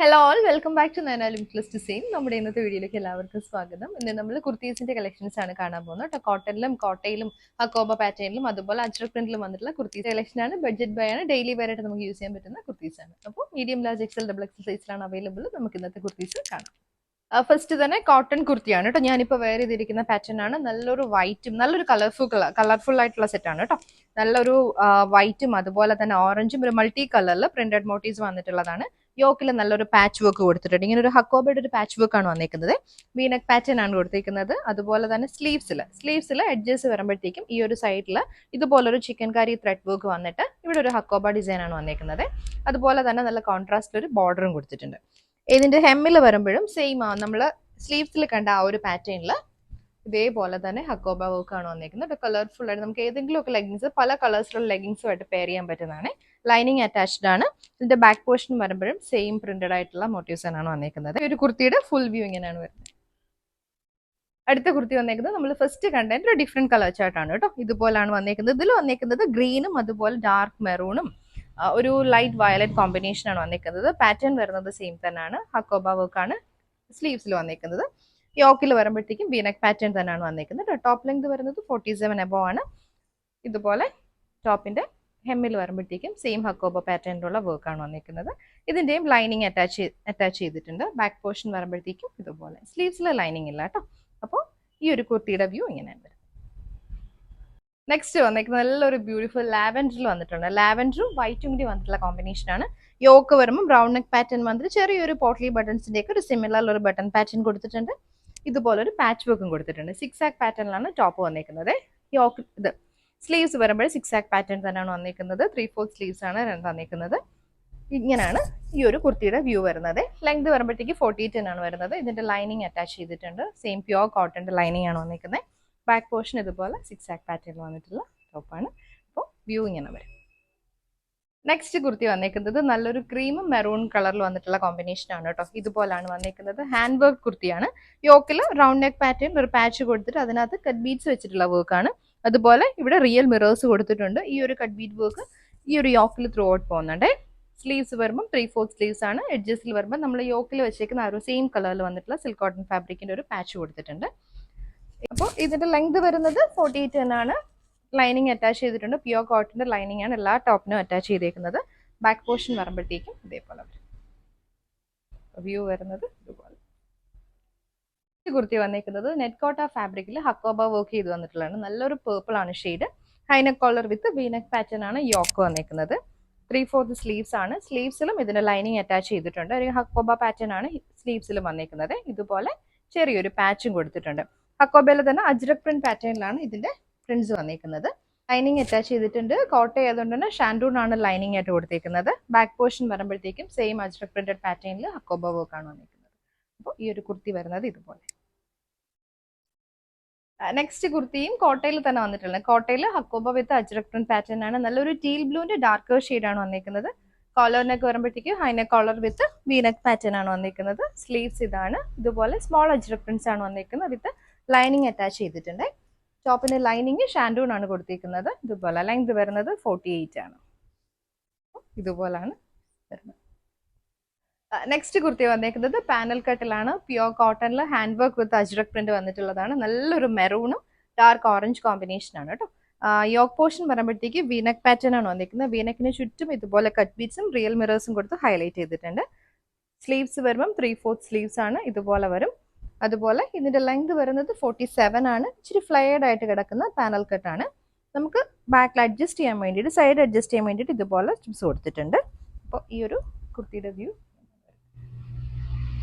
Hello all welcome back to Nayana limitless design. നമ്മുടെ ഇന്നത്തെ വീഡിയോയിലേക്ക് എല്ലാവർക്കും സ്വാഗതം. ഇന്ന് നമ്മൾ കുർത്തീസിന്റെ കളക്ഷൻസ് ആണ് കാണാൻ പോകുന്നത് കേട്ടോ. കോട്ടണിലും കോട്ടയിലും ഹക്കോബ പാറ്റേണിലും അതുപോലെ അജ്രക് പ്രിന്റിലും വന്നിട്ടുള്ള കുർത്തീസ് കളക്ഷൻ ആണ്. ബഡ്ജറ്റ് ബൈ ആണ്, ഡെയിലി വെയർ ആയിട്ട് നമുക്ക് യൂസ് ചെയ്യാൻ പറ്റുന്ന കുർത്തീസ് ആണ്. അപ്പോൾ medium, large, XL, double XL സൈസിലാണ് അവൈലബിൾ. നമുക്ക് ഇന്നത്തെ കുർത്തീസ് കാണാം. ഫസ്റ്റ് തന്നെ കോട്ടൺ കുർത്തിയാണ് കേട്ടോ. ഞാനിപ്പോൾ വെയർ ചെയ്തിരിക്കുന്ന പാറ്റേൺ ആണ്. നല്ലൊരു വൈറ്റും നല്ലൊരു കളർഫുൾ ആയിട്ടുള്ള സെറ്റാണ് കേട്ടോ. നല്ലൊരു വൈറ്റും അതുപോലെ തന്നെ ഓറഞ്ചും ഒരു മൾട്ടി കളറിൽ പ്രിന്റഡ് മോട്ടീവ്സ് വന്നിട്ടുള്ളതാണ്. യോക്കിൽ നല്ലൊരു പാച്ച് വർക്ക് കൊടുത്തിട്ടുണ്ട്. ഇങ്ങനെ ഒരു ഹക്കോബയുടെ ഒരു പാച്ച് വർക്ക് ആണ് വന്നിരിക്കുന്നത്. വീനക്ക് പാറ്റേൺ ആണ് കൊടുത്തിരിക്കുന്നത്. അതുപോലെ തന്നെ സ്ലീവ്സിൽ എഡ്ജസ് വരുമ്പോഴത്തേക്കും ഈ ഒരു സൈഡിൽ ഇതുപോലൊരു ചിക്കൻ കറി ത്രെഡ് വർക്ക് വന്നിട്ട് ഇവിടെ ഒരു ഹക്കോബ ഡിസൈൻ ആണ് വന്നിരിക്കുന്നത്. അതുപോലെ തന്നെ നല്ല കോൺട്രാസ്റ്റിൽ ഒരു ബോർഡറും കൊടുത്തിട്ടുണ്ട്. ഇതിന്റെ ഹെമ്മിൽ വരുമ്പോഴും സെയിം നമ്മൾ സ്ലീവ്സിൽ കണ്ട ആ ഒരു പാറ്റേണിൽ ഇതേപോലെ തന്നെ ഹക്കോബ വർക്ക് ആണ് വന്നിരിക്കുന്നത്. കളർഫുൾ ആയിട്ട് നമുക്ക് ഏതെങ്കിലും ഒക്കെ ലെഗിങ്സ് പല കളേഴ്സിലുള്ള ലെഗിങ്സുമായിട്ട് പെയർ ചെയ്യാൻ പറ്റുന്നതാണ്. ലൈനിങ് അറ്റാച്ച്ഡ് ആണ്. ഇതിന്റെ ബാക്ക് പോർഷൻ വരുമ്പോഴും സെയിം പ്രിന്റഡ് ആയിട്ടുള്ള മോട്ടീവ്സ് ആണ് വന്നിരിക്കുന്നത്. ഒരു കുർത്തിയുടെ ഫുൾ വ്യൂ ഇങ്ങനെയാണ് വരുന്നത്. അടുത്ത കുർത്തി വന്നേക്കുന്നത് നമ്മൾ ഫസ്റ്റ് കണ്ടതിന്റെ ഒരു ഡിഫറെന്റ് കളർ ചാർട്ടാണ് കേട്ടോ. ഇതുപോലാണ് വന്നേക്കുന്നത്. ഇതിൽ വന്നേക്കുന്നത് ഗ്രീനും അതുപോലെ ഡാർക്ക് മെറൂണും ഒരു ലൈറ്റ് വയലറ്റ് കോമ്പിനേഷൻ ആണ് വന്നിരിക്കുന്നത്. പാറ്റേൺ വരുന്നത് സെയിം തന്നെയാണ്. ഹക്കോബ വർക്ക് ആണ് സ്ലീവ്സിൽ വന്നിരിക്കുന്നത്. യോക്കിൽ വരുമ്പോഴത്തേക്കും വീനക്ക് പാറ്റേൺ തന്നെയാണ് വന്നിരിക്കുന്നത്. ടോപ്പ് ലെങ്ത് വരുന്നത് 47 എബോവ് ആണ്. ഇതുപോലെ ടോപ്പിന്റെ ഹെമ്മിൽ വരുമ്പോഴത്തേക്കും സെയിം ഹക്കോബ പാറ്റേണിലുള്ള വർക്ക് ആണ് വന്നിരിക്കുന്നത്. ഇതിന്റെയും ലൈനിങ് അറ്റാച്ച് ചെയ്തിട്ടുണ്ട്. ബാക്ക് പോർഷൻ വരുമ്പോഴത്തേക്കും ഇതുപോലെ സ്ലീവ്സിൽ ലൈനിങ് ഇല്ല കേട്ടോ. അപ്പോൾ ഈ ഒരു കുർത്തിയുടെ വ്യൂ ഇങ്ങനെയാണ്. നെക്സ്റ്റ് വന്നിരിക്കുന്നത് നല്ലൊരു ബ്യൂട്ടിഫുൾ ലാവൻഡറിൽ വന്നിട്ടുണ്ട്. ലാവൻഡറും വൈറ്റും കൂടി വന്നിട്ടുള്ള കോമ്പിനേഷൻ ആണ്. യോക്ക് വരുമ്പോൾ ബ്രൗൺ നെക്ക് പാറ്റേൺ വന്നിട്ട് ചെറിയൊരു പോട്ട്ലി ബട്ടൺസിന്റെ ഒക്കെ ഒരു സിമിലർ ഒരു ബട്ടൺ പാറ്റേൺ കൊടുത്തിട്ടുണ്ട്. ഇതുപോലെ ഒരു പാച്ച് വർക്കും കൊടുത്തിട്ടുണ്ട്. 6 ആക്ക് പാറ്റേണിലാണ് ടോപ്പ് വന്നിരിക്കുന്നത്. യോക്ക് ഇത് സ്ലീവ്സ് വരുമ്പോൾ 6 ആക്ക് പാറ്റേൺ തന്നെയാണ് വന്നിരിക്കുന്നത്. 3/4 സ്ലീവ്സ് ആണ് വന്നിരിക്കുന്നത്. ഇങ്ങനെയാണ് ഈ ഒരു കുർത്തിയുടെ വ്യൂ വരുന്നത്. ലെങ്ത് വരുമ്പോഴത്തേക്ക് 48 ആണ് വരുന്നത്. ഇതിന്റെ ലൈനിങ് അറ്റാച്ച് ചെയ്തിട്ടുണ്ട്. സെയിം പ്യുവർ കോട്ടന്റെ ലൈനിങ് ആണ് വന്നിരിക്കുന്നത്. ബാക്ക് പോർഷൻ ഇതുപോലെ 6 ആക്ക് പാറ്റേണിൽ വന്നിട്ടുള്ള ടോപ്പാണ്. അപ്പോൾ വ്യൂ ഇങ്ങനെ വരും. നെക്സ്റ്റ് കുർത്തി വന്നിരിക്കുന്നത് നല്ലൊരു ക്രീമും മെറൂൺ കളറിൽ വന്നിട്ടുള്ള കോമ്പിനേഷൻ ആണ് കേട്ടോ. ഇതുപോലാണ് വന്നിരിക്കുന്നത്. ഹാൻഡ് വർക്ക് കുർത്തിയാണ്. യോക്കിൽ റൗണ്ട് നെക്ക് പാറ്റേൺ ഒരു പാച്ച് കൊടുത്തിട്ട് അതിനകത്ത് കട്ട് ബീഡ്സ് വെച്ചിട്ടുള്ള വർക്കാണ്. അതുപോലെ ഇവിടെ റിയൽ മിറേഴ്സ് കൊടുത്തിട്ടുണ്ട്. ഈ ഒരു കട്ട് ബീഡ് വർക്ക് ഈ ഒരു യോക്കിൽ ത്രൂ ഔട്ട് പോകുന്നുണ്ട്. സ്ലീവ്സ് വരുമ്പോൾ 3/4 സ്ലീവ്സ് ആണ്. എഡ്ജസിൽ വരുമ്പോൾ നമ്മൾ യോക്കിൽ വെച്ചേക്കുന്ന ആ ഒരു സെയിം കളറിൽ വന്നിട്ടുള്ള സിൽക്ക് കോട്ടൺ ഫാബ്രിക്കിന്റെ ഒരു പാച്ച് കൊടുത്തിട്ടുണ്ട്. അപ്പോൾ ഇതിന്റെ ലെങ്ത് വരുന്നത് 48 തന്നെയാണ്. ലൈനിങ് അറ്റാച്ച് ചെയ്തിട്ടുണ്ട്. പ്യുവർ കോട്ടന്റെ ലൈനിങ് ആണ് എല്ലാ ടോപ്പിനും അറ്റാച്ച് ചെയ്തേക്കുന്നത്. ബാക്ക് പോർഷൻ വരുമ്പോഴത്തേക്കും ഇതേപോലെ വരും. വ്യൂ വരുന്നത് ഇതുപോലെ. ഈ കുർത്തി വന്നിരിക്കുന്നത് നെറ്റ് കോട്ട ഫാബ്രിക്കിൽ ഹക്കോബ വർക്ക് ചെയ്ത് വന്നിട്ടുള്ളതാണ്. നല്ലൊരു പേർപ്പിൾ ആണ് ഷെയ്ഡ്. ഹൈനെക്ക് കോളർ വിത്ത് വീനെക്ക് പാറ്റേൺ ആണ് യോക്ക് വന്നിരിക്കുന്നത്. 3/4 സ്ലീവ്സ് ആണ്. സ്ലീവ്സിലും ഇതിന്റെ ലൈനിങ് അറ്റാച്ച് ചെയ്തിട്ടുണ്ട്. ഒരു ഹക്കോബ പാറ്റേൺ ആണ് സ്ലീവ്സിലും വന്നിരിക്കുന്നത്. ഇതുപോലെ ചെറിയൊരു പാച്ചും കൊടുത്തിട്ടുണ്ട്. ഹക്കോബയിൽ തന്നെ അജ്രക് പ്രിന്റ് പാറ്റേണിലാണ് ഇതിന്റെ പ്രിന്റ്സ് വന്നിരിക്കുന്നത്. ലൈനിങ് അറ്റാച്ച് ചെയ്തിട്ടുണ്ട്. കോട്ട ആയതുകൊണ്ട് തന്നെ ഷാൻഡൂൺ ആണ് ലൈനിങ് ആയിട്ട് കൊടുത്തിരിക്കുന്നത്. ബാക്ക് പോർഷൻ വരുമ്പോഴത്തേക്കും സെയിം അജ്രക് പ്രിന്റഡ് പാറ്റേണിൽ ഹക്കോബ വർക്ക് ആണ് വന്നിരിക്കുന്നത്. അപ്പോൾ ഈ ഒരു കുർത്തി വരുന്നത് ഇതുപോലെ. നെക്സ്റ്റ് കുർത്തിയും കോട്ടയിൽ തന്നെ വന്നിട്ടുള്ളത്. കോട്ടയിൽ ഹക്കോബ വിത്ത് അജ്രക് പ്രിന്റ് പാറ്റേൺ ആണ്. നല്ലൊരു ടീൽ ബ്ലൂവിന്റെ ഡാർക്കർ ഷെയ്ഡ് ആണ് വന്നിരിക്കുന്നത്. കോളർ നെക്ക് വരുമ്പോഴത്തേക്കും ഹൈനെക്ക് കോളർ വിത്ത് വീനെക്ക് പാറ്റേൺ ആണ് വന്നിരിക്കുന്നത്. സ്ലീവ്സ് ഇതാണ്. ഇതുപോലെ സ്മോൾ അജ്രക് പ്രിന്റ്സ് ആണ് വന്നിരിക്കുന്നത്. വിത്ത് ലൈനിങ് അറ്റാച്ച് ചെയ്തിട്ടുണ്ട്. ടോപ്പിന്റെ ലൈനിങ് ഷാൻഡൂൺ ആണ് കൊടുത്തിരിക്കുന്നത്. ഇതുപോലെ ലെങ്ത് വരുന്നത് 48 ആണ്. ഇതുപോലാണ് വരുന്നത്. നെക്സ്റ്റ് കുർത്തി വന്നിരിക്കുന്നത് പാനൽ കട്ടിലാണ്. പ്യുവർ കോട്ടണിൽ hand work with Ajrak print വന്നിട്ടുള്ളതാണ്. നല്ലൊരു മെറൂണും ഡാർക്ക് ഓറഞ്ച് കോമ്പിനേഷൻ ആണ് കേട്ടോ. യോക്ക് പോർഷൻ വരുമ്പോഴത്തേക്ക് വീനക്ക് പാറ്റേൺ ആണ് വന്നിരിക്കുന്നത്. വീനക്കിന് ചുറ്റും ഇതുപോലെ കട്ട് ബീഡ്സും റിയൽ മിറേഴ്സും കൊടുത്ത് ഹൈലൈറ്റ് ചെയ്തിട്ടുണ്ട്. സ്ലീവ്സ് വരുമ്പം 3/4 സ്ലീവ്സ് ആണ്. ഇതുപോലെ വരും. അതുപോലെ ഇതിന്റെ ലെങ്ത് വരുന്നത് 47 ആണ്. ഇച്ചിരി ഫ്ലയേർഡ് ആയിട്ട് കിടക്കുന്ന പാനൽ കട്ടാണ്. നമുക്ക് ബാക്കിൽ അഡ്ജസ്റ്റ് ചെയ്യാൻ വേണ്ടിയിട്ട് സൈഡ് അഡ്ജസ്റ്റ് ചെയ്യാൻ വേണ്ടിയിട്ട് ഇതുപോലെ സ്ട്രിപ്സ് കൊടുത്തിട്ടുണ്ട്. അപ്പോൾ ഈ ഒരു കുർത്തിയുടെ വ്യൂ